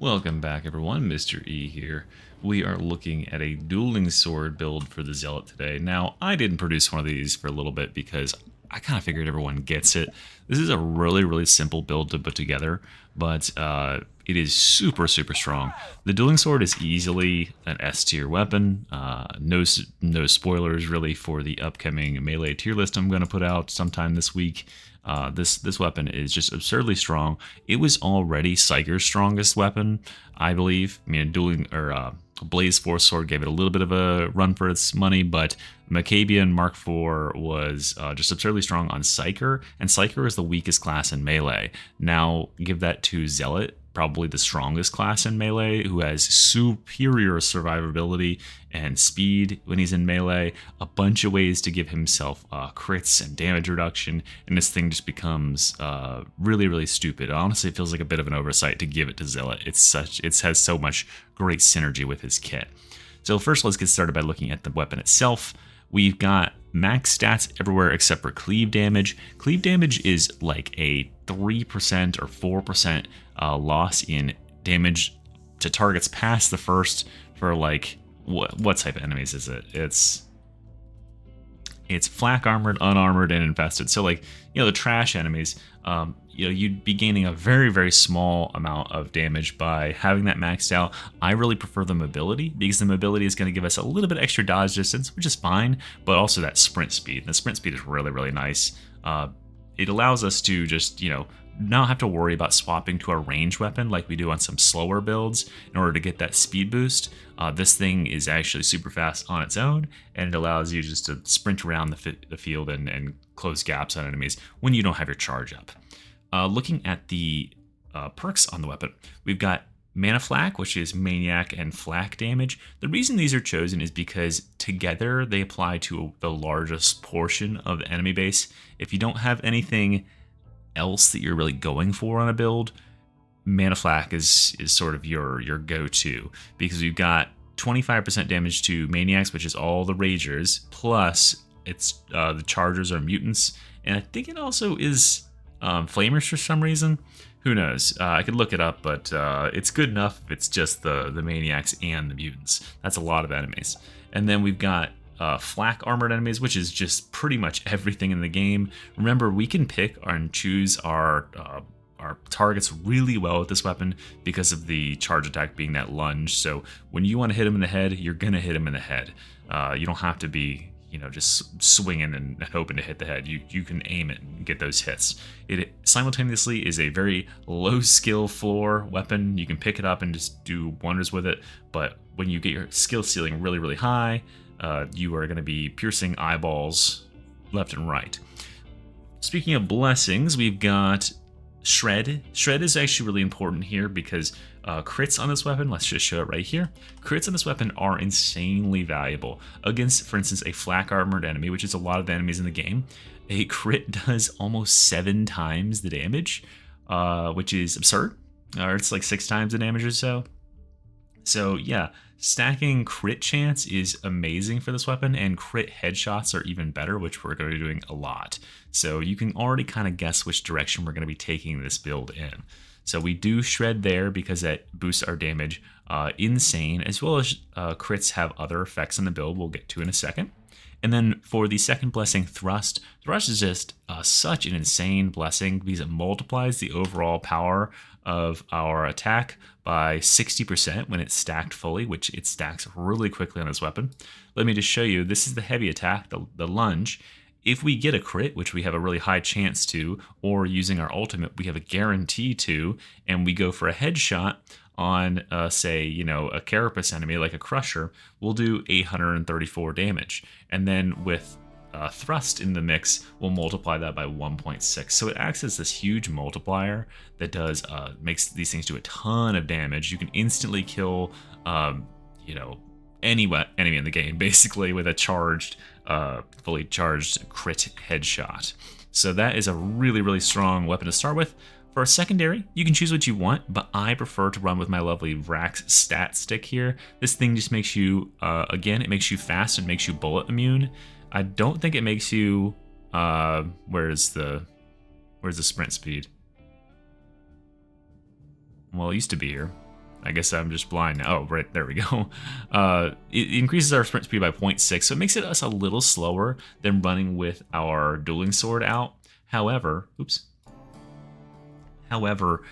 Welcome back, everyone. Mr. E here. We are looking at a dueling sword build for the Zealot today. Now, I didn't produce one of these for a little bit because I kind of figured everyone gets it. This is a really simple build to put together, but it is super strong. The dueling sword is easily an S tier weapon. No spoilers really for the upcoming melee tier list I'm going to put out sometime this week. This weapon is just absurdly strong. It was already Psyker's strongest weapon, I believe. I mean, dueling or Blaze Force Sword gave it a little bit of a run for its money, but Macabian Mark IV was just absurdly strong on Psyker, and Psyker is the weakest class in melee. Now give that to Zealot, probably the strongest class in melee, who has superior survivability and speed when he's in melee, a bunch of ways to give himself crits and damage reduction, and this thing just becomes really stupid. Honestly, it feels like a bit of an oversight to give it to Zealot. It has so much great synergy with his kit. So first, let's get started by looking at the weapon itself. We've got max stats everywhere except for cleave damage. Cleave damage is like a 3% or 4% loss in damage to targets past the first for like, what type of enemies is it? It's flak armored, unarmored, and infested. So like, the trash enemies, you'd be gaining a very small amount of damage by having that maxed out. I really prefer the mobility because the mobility is going to give us a little bit extra dodge distance, which is fine, but also that sprint speed. And the sprint speed is really nice. It allows us to just, not have to worry about swapping to a range weapon like we do on some slower builds in order to get that speed boost. This thing is actually super fast on its own, and it allows you just to sprint around the field and close gaps on enemies when you don't have your charge up. Looking at the perks on the weapon, we've got Mana Flak, which is Maniac and Flak damage. The reason these are chosen is because together they apply to the largest portion of the enemy base. If you don't have anything else that you're really going for on a build, Mana Flak is sort of your go-to, because we've got 25% damage to Maniacs, which is all the Ragers, plus it's the Chargers are mutants, and I think it also is Flamers for some reason. Who knows? I could look it up, but it's good enough if it's just the Maniacs and the mutants. That's a lot of enemies. And then we've got flak armored enemies, which is just pretty much everything in the game. Remember, we can pick and choose our targets really well with this weapon because of the charge attack being that lunge. So when you want to hit him in the head, you're gonna hit him in the head. You don't have to be just swinging and hoping to hit the head. You can aim it and get those hits. It simultaneously is a very low skill floor weapon. You can pick it up and just do wonders with it, but when you get your skill ceiling really high, you are going to be piercing eyeballs left and right. Speaking of blessings, we've got Shred. Shred is actually really important here because crits on this weapon, let's just show it right here. Crits on this weapon are insanely valuable. Against, for instance, a flak armored enemy, which is a lot of the enemies in the game, a crit does almost 7 times the damage, which is absurd. Or it's like 6 times the damage or so. So yeah, stacking crit chance is amazing for this weapon, and crit headshots are even better, which we're going to be doing a lot. So you can already kind of guess which direction we're going to be taking this build in. So we do Shred there because that boosts our damage insane, as well as crits have other effects on the build we'll get to in a second. And then for the second blessing, Thrust. Thrust is just such an insane blessing because it multiplies the overall power of our attack by 60% when it's stacked fully, which it stacks really quickly on this weapon. Let me just show you. This is the heavy attack, the lunge. If we get a crit, which we have a really high chance to, or using our ultimate, we have a guarantee to, and we go for a headshot on, say, a carapace enemy like a crusher, we'll do 834 damage. And then with thrust in the mix, we'll multiply that by 1.6. So it acts as this huge multiplier that does makes these things do a ton of damage. You can instantly kill, any enemy in the game basically with a charged, fully charged crit headshot. So that is a really strong weapon to start with. For a secondary, you can choose what you want, but I prefer to run with my lovely Rax stat stick here. This thing just makes you, again, it makes you fast and makes you bullet immune. I don't think it makes you, where's the sprint speed? Well, it used to be here. I guess I'm just blind now. Oh, right, there we go. It increases our sprint speed by 0.6, so it makes us a little slower than running with our dueling sword out. However, oops. However,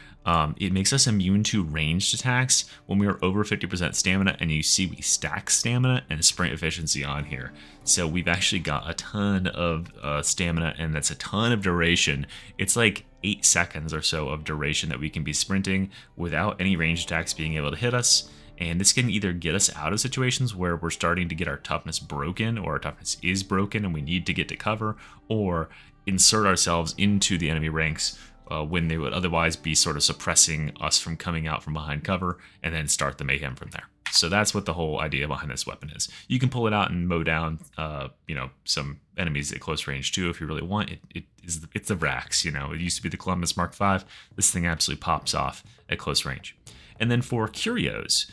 it makes us immune to ranged attacks when we are over 50% stamina, and you see we stack stamina and sprint efficiency on here. So we've actually got a ton of stamina, and that's a ton of duration. It's like 8 seconds or so of duration that we can be sprinting without any ranged attacks being able to hit us. And this can either get us out of situations where we're starting to get our toughness broken, or our toughness is broken and we need to get to cover, or insert ourselves into the enemy ranks when they would otherwise be sort of suppressing us from coming out from behind cover, and then start the mayhem from there. So that's what the whole idea behind this weapon is. You can pull it out and mow down, some enemies at close range too if you really want. It's the Rax, It used to be the Columbus Mark V. This thing absolutely pops off at close range. And then for Curios,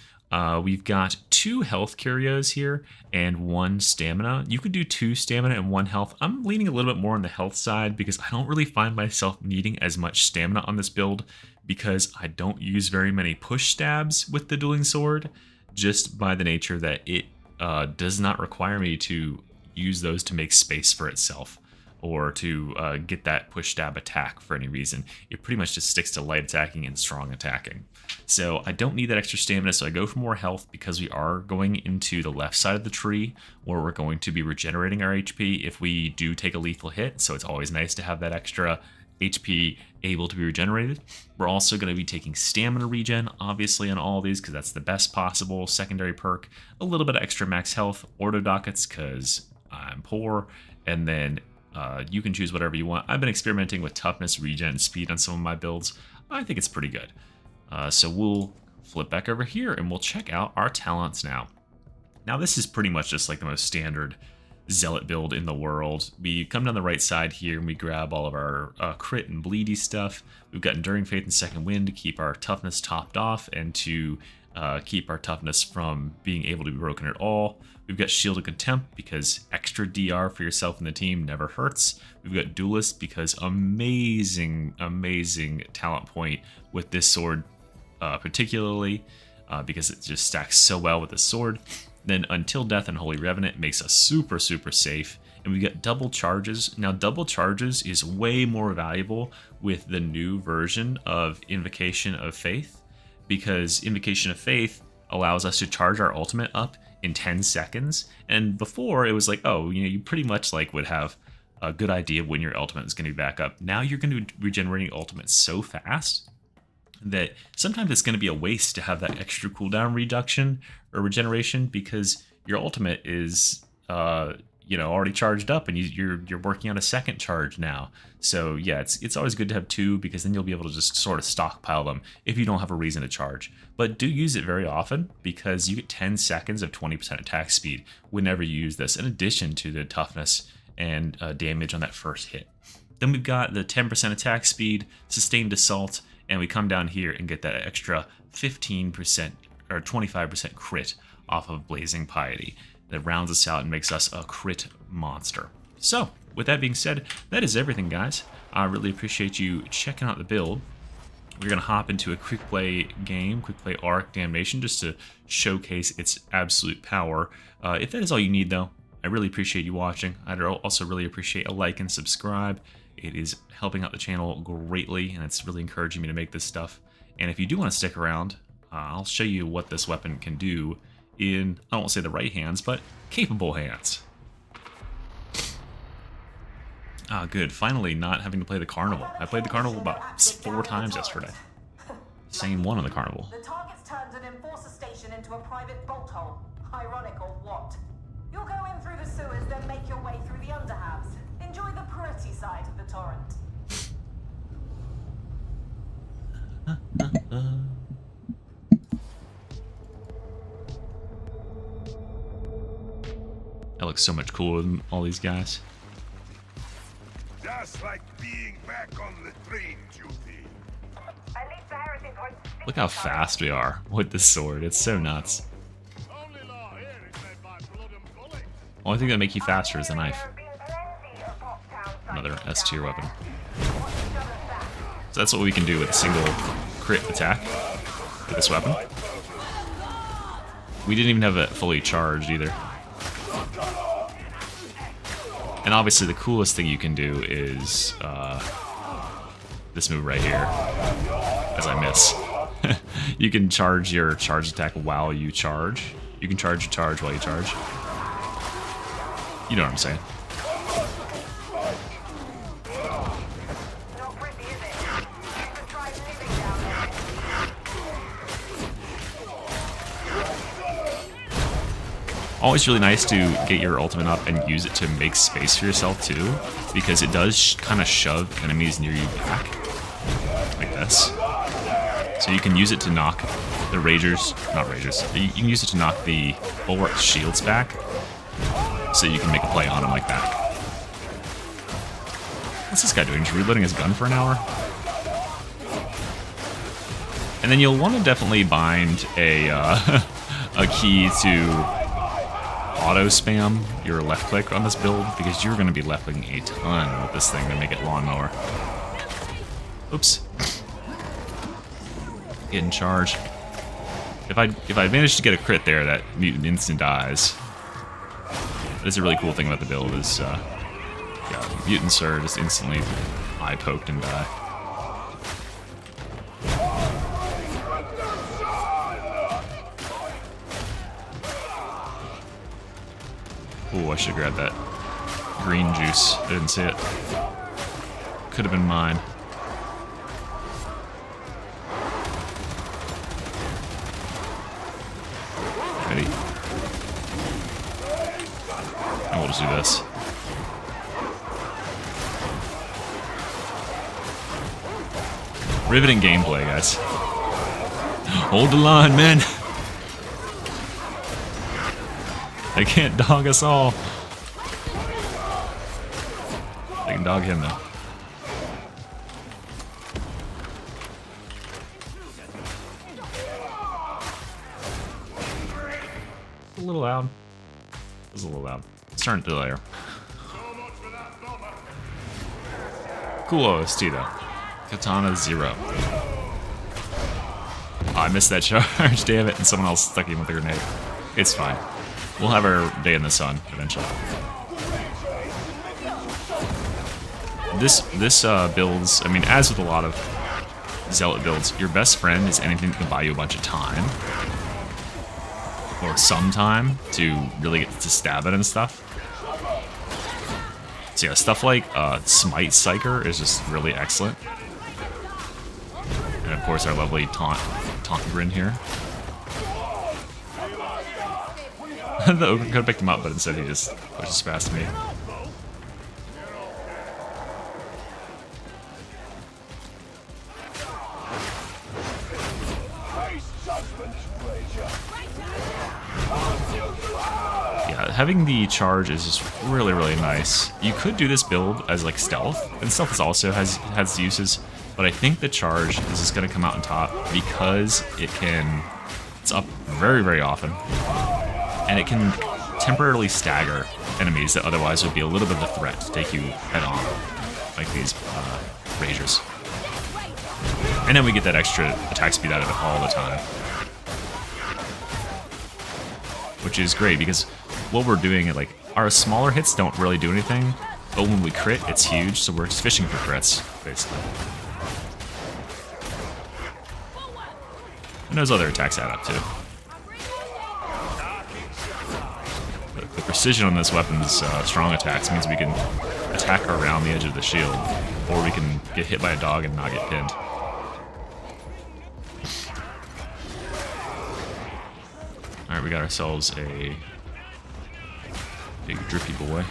we've got 2 health Curios here and 1 stamina. You could do 2 stamina and 1 health. I'm leaning a little bit more on the health side because I don't really find myself needing as much stamina on this build, because I don't use very many push stabs with the dueling sword, just by the nature that it does not require me to use those to make space for itself, or to get that push stab attack for any reason. It pretty much just sticks to light attacking and strong attacking. So I don't need that extra stamina, so I go for more health, because we are going into the left side of the tree where we're going to be regenerating our HP if we do take a lethal hit, so it's always nice to have that extra HP able to be regenerated. We're also going to be taking stamina regen, obviously, on all of these, because that's the best possible secondary perk. A little bit of extra max health, ordo dockets, because I'm poor, and then you can choose whatever you want. I've been experimenting with toughness, regen, and speed on some of my builds. I think it's pretty good. So we'll flip back over here and we'll check out our talents now. Now this is pretty much just like the most standard Zealot build in the world. We come down the right side here and we grab all of our crit and bleedy stuff. We've got Enduring Faith and Second Wind to keep our toughness topped off and to keep our toughness from being able to be broken at all. We've got Shield of Contempt because extra DR for yourself and the team never hurts. We've got Duelist because amazing talent point with this sword, particularly because it just stacks so well with the sword. Then Until Death and Holy Revenant makes us super safe. And we got double charges. Now double charges is way more valuable with the new version of Invocation of Faith, because Invocation of Faith allows us to charge our ultimate up in 10 seconds. And before it was like, oh, you pretty much like would have a good idea of when your ultimate is going to be back up. Now you're going to be regenerating ultimate so fast that sometimes it's going to be a waste to have that extra cooldown reduction or regeneration, because your ultimate is already charged up and you're working on a second charge now. So yeah, it's always good to have 2, because then you'll be able to just sort of stockpile them if you don't have a reason to charge. But do use it very often, because you get 10 seconds of 20% attack speed whenever you use this, in addition to the toughness and damage on that first hit. Then we've got the 10% attack speed, sustained assault, and we come down here and get that extra 15% or 25% crit off of Blazing Piety. That rounds us out and makes us a crit monster. So, with that being said, that is everything, guys. I really appreciate you checking out the build. We're going to hop into a quick play game, quick play Arc Damnation, just to showcase its absolute power. If that is all you need, though, I really appreciate you watching. I'd also really appreciate a like and subscribe. It is helping out the channel greatly, and it's really encouraging me to make this stuff. And if you do want to stick around, I'll show you what this weapon can do in, I won't say the right hands, but capable hands. Ah, good. Finally, not having to play the Carnival. I played the Carnival about 4 times yesterday. Same one on the Carnival. The target's turned an enforcer station into a private bolt hole. Ironic or what? You'll go in through the sewers, then make your way through the underhalves. Enjoy the pretty side of the torrent. That looks so much cooler than all these guys. Just like being back on the train duty. Look how fast we are with this sword. It's so nuts. Only thing that makes you faster is the knife. Another S tier weapon. So that's what we can do with a single crit attack with this weapon. We didn't even have it fully charged either. And obviously the coolest thing you can do is this move right here, as I miss. You can charge your charge attack while you charge. You can charge your charge while you charge. You know what I'm saying. Not pretty, is it? You could try living down there. Always really nice to get your ultimate up and use it to make space for yourself too, because it does kind of shove enemies near you back, like this. So you can use it to knock the ragers, not ragers, you can use it to knock the bulwark shields back, so you can make a play on them like that. What's this guy doing? Just reloading his gun for an hour? And then you'll want to definitely bind a, a key to auto spam your left click on this build, because you're going to be left clicking a ton with this thing to make it lawnmower. Oops. Get in charge. If I manage to get a crit there, that mutant instant dies. That's a really cool thing about the build is, yeah, mutants are just instantly eye poked and die. Ooh, I should grab that green juice. I didn't see it. Could have been mine. Ready? And we'll just do this. Riveting gameplay, guys. Hold the line, man. They can't dog us all. They can dog him, though. A little loud. It was a little loud. Let's turn it to there. Cool OST, though. Katana 0. Oh, I missed that charge, damn it, and someone else stuck him with a grenade. It's fine. We'll have our day in the sun eventually. This builds, I mean, as with a lot of Zealot builds, your best friend is anything that can buy you a bunch of time. Or some time to really get to stab it and stuff. So yeah, stuff like Smite Psyker is just really excellent. And of course our lovely Taunt Grin here. The ogre could have picked him up, but instead he just pushes past me. Yeah, having the charge is just really, really nice. You could do this build as like stealth, and stealth also has uses, but I think the charge is just going to come out on top because it's up very, very often. And it can temporarily stagger enemies that otherwise would be a little bit of a threat to take you head on, like these Ragers. And then we get that extra attack speed out of it all the time. Which is great, because what we're doing, like, our smaller hits don't really do anything, but when we crit, it's huge, so we're just fishing for crits, basically. And those other attacks add up, too. The precision on this weapon's strong attacks means we can attack around the edge of the shield, or we can get hit by a dog and not get pinned. Alright, we got ourselves a big drippy boy.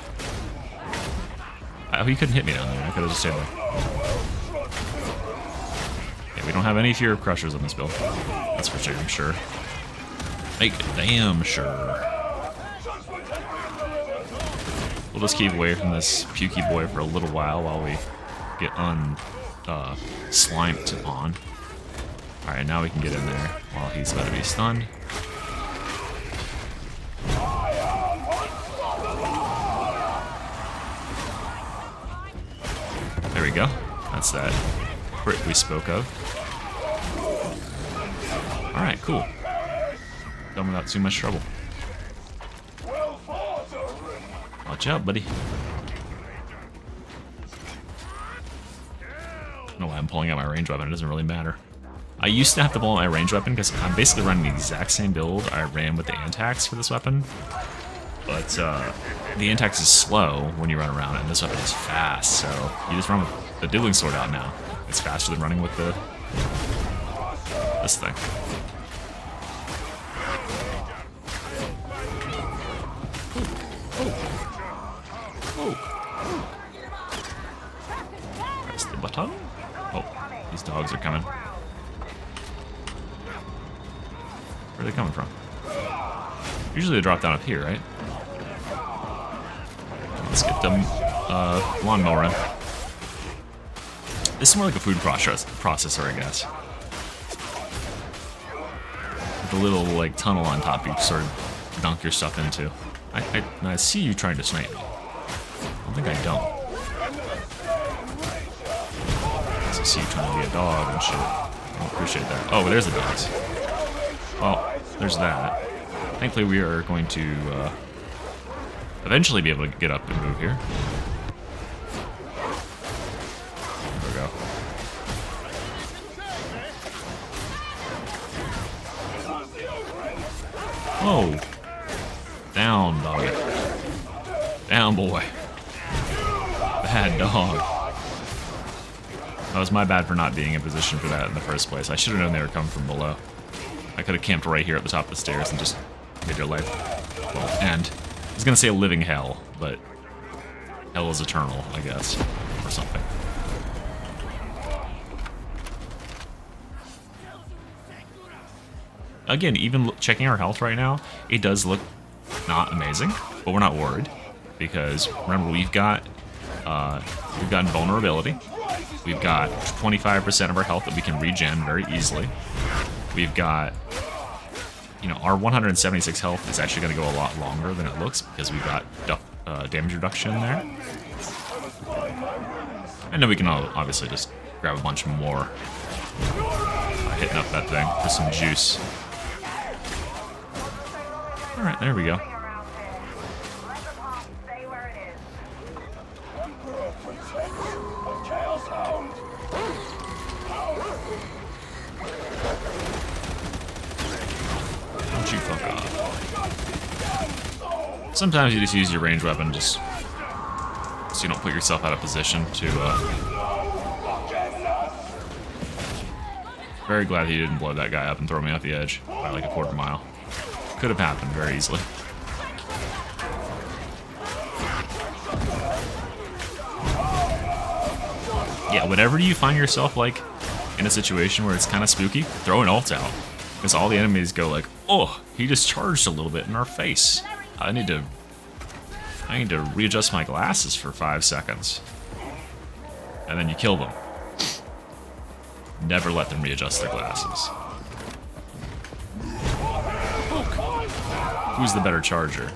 Oh, he couldn't hit me down there. I could have just stayed there. Yeah, we don't have any fear of crushers on this build. That's for damn sure. Make damn sure. We'll just keep away from this pukey boy for a little while we get slimed on. Alright, now we can get in there while he's about to be stunned. There we go. That's that crit we spoke of. Alright, cool. done without too much trouble. Watch out, buddy. I don't know why I'm pulling out my range weapon. It doesn't really matter. I used to have to pull out my range weapon because I'm basically running the exact same build I ran with the Antax for this weapon. But the Antax is slow when you run around it, and this weapon is fast, so you just run with the Dueling Sword out now. It's faster than running with this thing. Press the button. Oh, these dogs are coming. Where are they coming from? Usually they drop down up here, right? Let's get them lawnmower in. This is more like a food processor, I guess. With a little like tunnel on top you sort of dunk your stuff into. I see you trying to snipe me. I don't think I don't. I see you trying to be a dog and shit. I don't appreciate that. Oh, but there's the dogs. Well, there's that. Thankfully we are going to eventually be able to get up and move here. There we go. Whoa. Down, dog. Down, boy. Bad dog. That was my bad for not being in position for that in the first place. I should have known they were coming from below. I could have camped right here at the top of the stairs and just made your life, well, end. I was gonna say a living hell, but hell is eternal, I guess, or something. Again, even checking our health right now, it does look not amazing, but we're not worried because remember we've got invulnerability. We've got 25% of our health that we can regen very easily. We've got, you know, our 176 health is actually going to go a lot longer than it looks because we've got damage reduction there. And then we can obviously just grab a bunch more hitting up that thing for some juice. Alright, there we go. Don't you fuck off. Sometimes you just use your ranged weapon just so you don't put yourself out of position to very glad he didn't blow that guy up and throw me off the edge by like a quarter mile. Could have happened very easily. Yeah, whenever you find yourself like in a situation where it's kind of spooky, throw an ult out. Because all the enemies go like, oh, he just charged a little bit in our face. I need to readjust my glasses for 5 seconds. And then you kill them. Never let them readjust their glasses. Who's the better charger?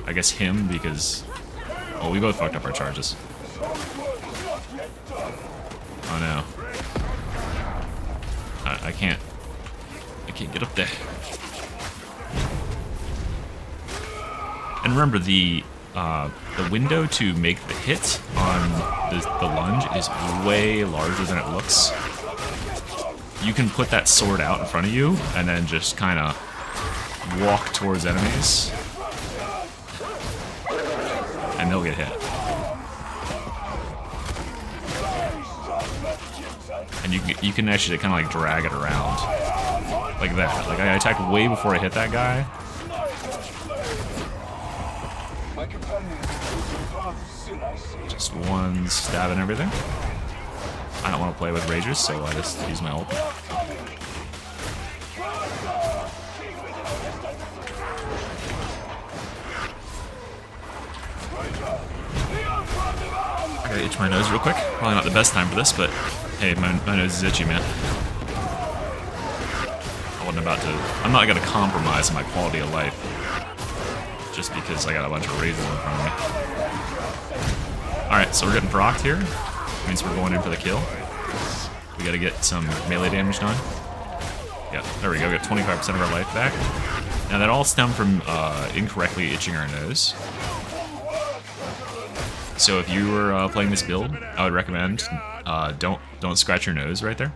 I guess him, because... oh, we both fucked up our charges. Oh no. I can't get up there. And remember, the window to make the hit on the lunge is way larger than it looks. You can put that sword out in front of you and then just kind of walk towards enemies and they'll get hit. And you can actually kind of like drag it around like that. Like I attacked way before I hit that guy. Just one stab and everything. I don't want to play with Ragers, so I just use my ult. I gotta itch my nose real quick. Probably not the best time for this, but hey, my nose is itchy, man. I'm not gonna compromise my quality of life just because I got a bunch of Ragers in front of me. Alright, so we're getting procced here. Means we're going in for the kill. We gotta get some melee damage done. Yeah, there we go. We got 25% of our life back. Now that all stemmed from incorrectly itching our nose. So if you were playing this build, I would recommend don't scratch your nose right there.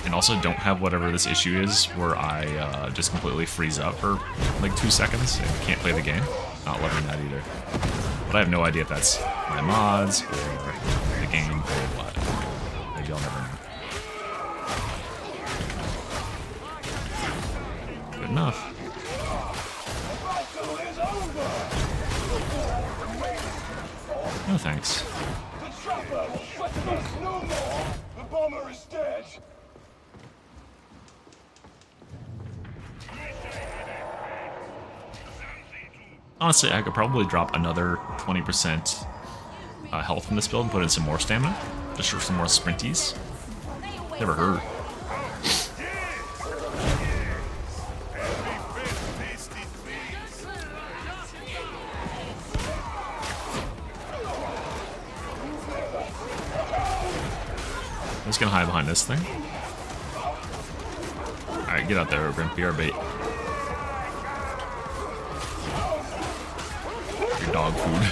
And also don't have whatever this issue is where I just completely freeze up for like 2 seconds and can't play the game. Not loving that either. But I have no idea if that's my mods or the game or what. Maybe I'll never know. Good enough. No thanks. The bomber is dead. Honestly, I could probably drop another 20% health from this build and put in some more stamina. Just for some more sprinties. Never heard. I'm just gonna hide behind this thing. Alright, get out there, Ogre. Be our bait. Your dog food.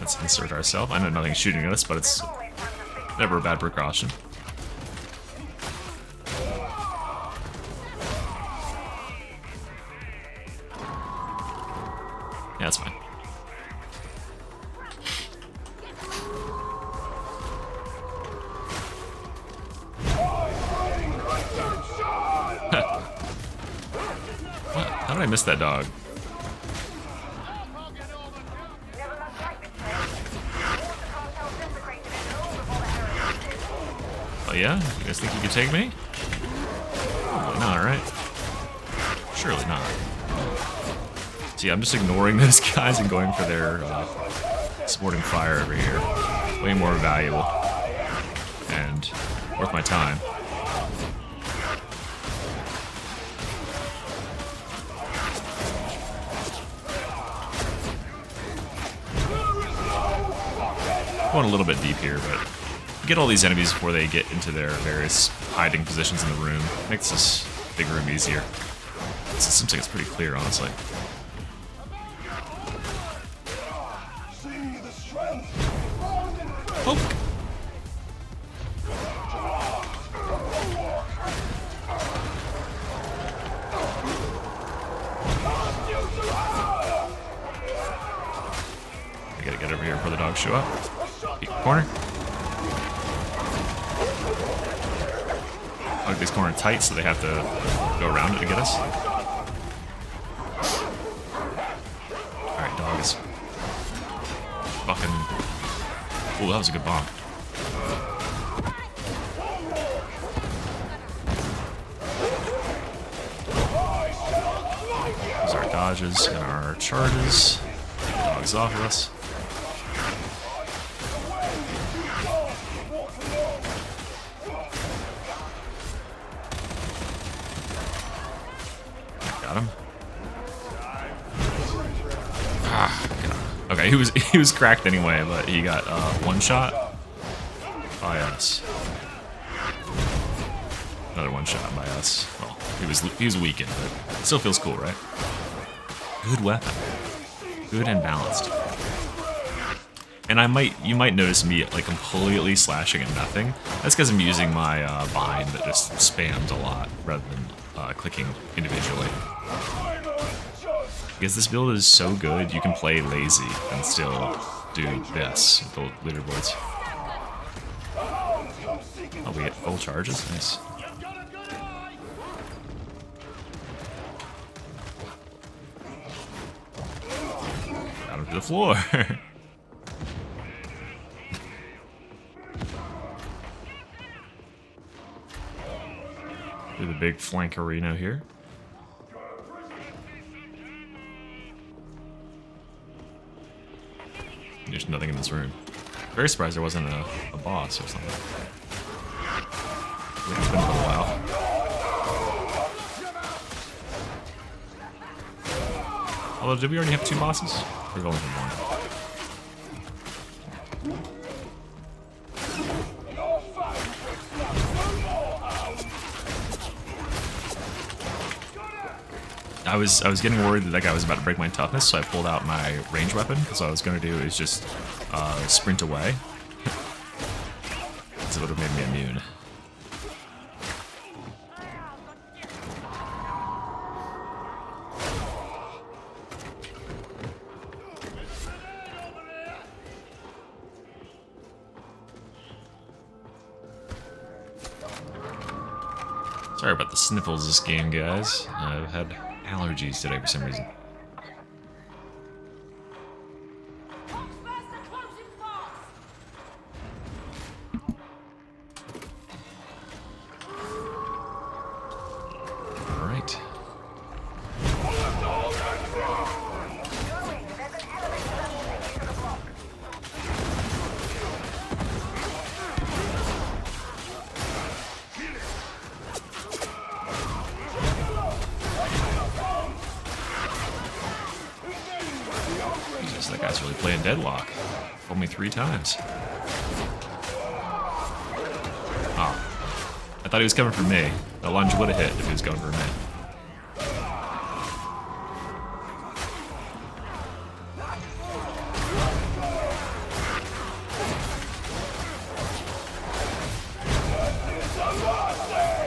Let's insert ourselves. I know nothing's shooting at us, but it's never a bad precaution. Yeah, that's fine. What? How did I miss that dog? Oh yeah? You guys think you can take me? Probably not, right? Surely not. See, I'm just ignoring those guys and going for their supporting fire over here. Way more valuable. And worth my time. Going a little bit deep here, but get all these enemies before they get into their various hiding positions in the room. Makes this big room easier. It seems like it's pretty clear, honestly. Poke! I gotta get over here before the dogs show up. Peek corner. Hug this corner tight so they have to go around it to get us. Alright, dog is fucking... Ooh, that was a good bomb. There's our dodges and our charges. Get the dogs off of us. Got him. Okay, he was cracked anyway, but he got one shot by us. Another one shot by us. Well, he was weakened, but it still feels cool, right? Good weapon, good and balanced. And you might notice me like completely slashing at nothing. That's because I'm using my bind that just spams a lot rather than clicking individually. Because this build is so good, you can play lazy and still do this with the leaderboards. Oh, we get full charges? Nice. Got him to the floor. Do the big flank arena here. There's nothing in this room. Very surprised there wasn't a boss or something. Yeah, it's been a little while. Although, did we already have 2 bosses? We've only had 1. Your fang puts no more out. I was getting worried that guy was about to break my toughness, so I pulled out my range weapon, because what I was going to do is just sprint away. Because it would have made me immune. Sorry about the sniffles this game, guys. I've had allergies today for some reason. Alright. Jesus, that guy's really playing Deadlock. Told me 3 times. Oh. I thought he was coming for me. The lunge would have hit if he was going for me.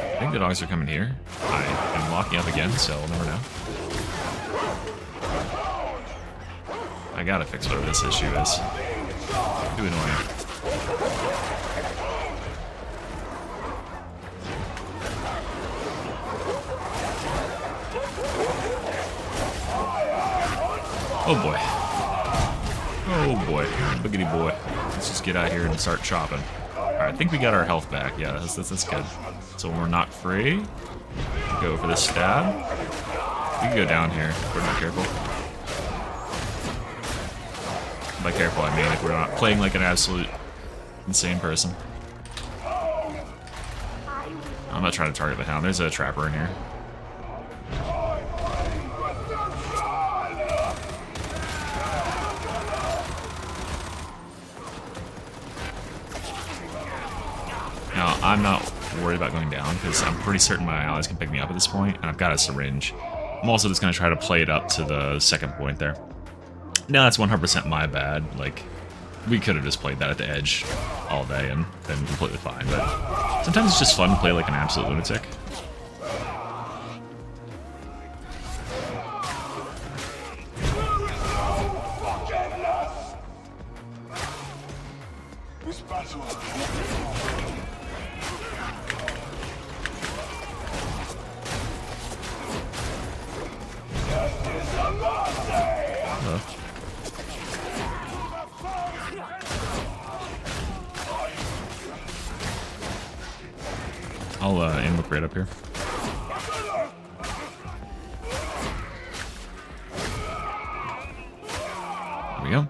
I think the dogs are coming here. I am locking up again, so we'll never know. I gotta fix whatever this issue is. Too annoying. Oh boy. Oh boy. Boogity boy. Let's just get out here and start chopping. Alright, I think we got our health back. Yeah, that's good. So when we're not free, go for this stab. We can go down here if we're not careful. By careful, I mean if we're not playing like an absolute insane person. I'm not trying to target the hound. There's a trapper in here. Now, I'm not worried about going down because I'm pretty certain my allies can pick me up at this point, and I've got a syringe. I'm also just going to try to play it up to the second point there. No, that's 100% my bad. Like, we could have just played that at the edge all day and been completely fine, but sometimes it's just fun to play like an absolute lunatic. This battle. Hello. I'll aim look right up here. There we go.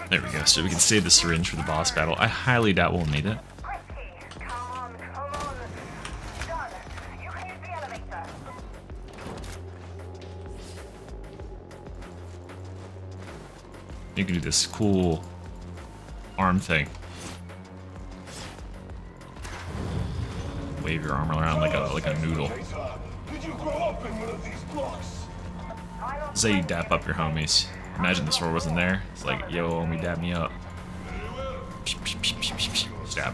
There we go, so we can save the syringe for the boss battle. I highly doubt we'll need it. Come on, come on. Done. You can use the elevator. You can do this cool arm thing. Wave your arm around like a noodle. Did you grow up in one of these blocks? This is how you dap up your homies. Imagine the sword wasn't there. It's like, yo, homie, dap me up. Stab.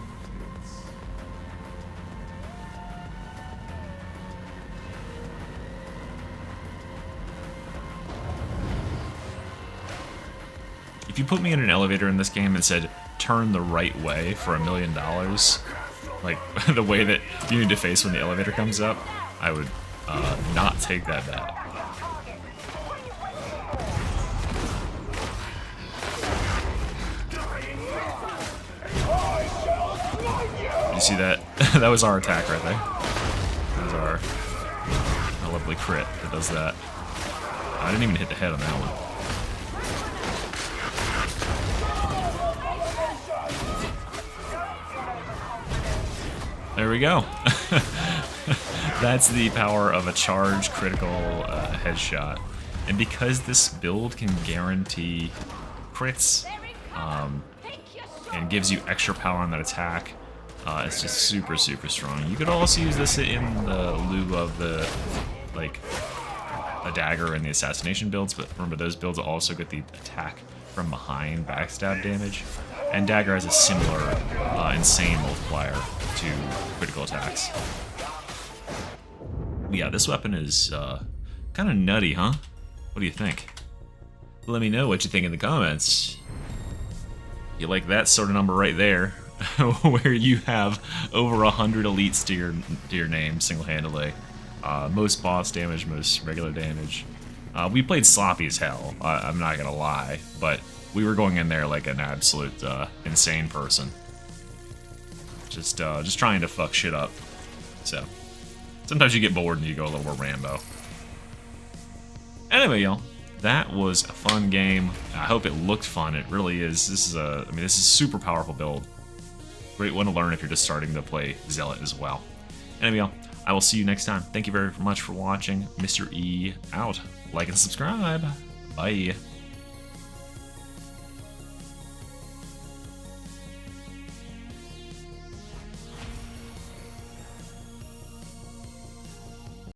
If you put me in an elevator in this game and said, turn the right way for $1 million, like the way that you need to face when the elevator comes up, I would not take that bet. You see that? That was our attack right there. That was our lovely crit that does that. I didn't even hit the head on that one. There we go. That's the power of a charge critical headshot. And because this build can guarantee crits and gives you extra power on that attack, it's just super, super strong. You could also use this in the lieu of the, like, a dagger and the assassination builds, but remember those builds also get the attack from behind backstab damage. And dagger has a similar insane multiplier to critical attacks. Yeah, this weapon is kind of nutty, huh? What do you think? Let me know what you think in the comments. You like that sort of number right there, where you have over 100 elites to your name single-handedly. Most boss damage, most regular damage. We played sloppy as hell, I'm not gonna lie, but we were going in there like an absolute insane person. Just trying to fuck shit up. So, sometimes you get bored and you go a little more Rambo. Anyway, y'all, that was a fun game. I hope it looked fun. It really is. This is a super powerful build. Great one to learn if you're just starting to play Zealot as well. Anyway, y'all, I will see you next time. Thank you very much for watching. Mr. E out. Like and subscribe. Bye.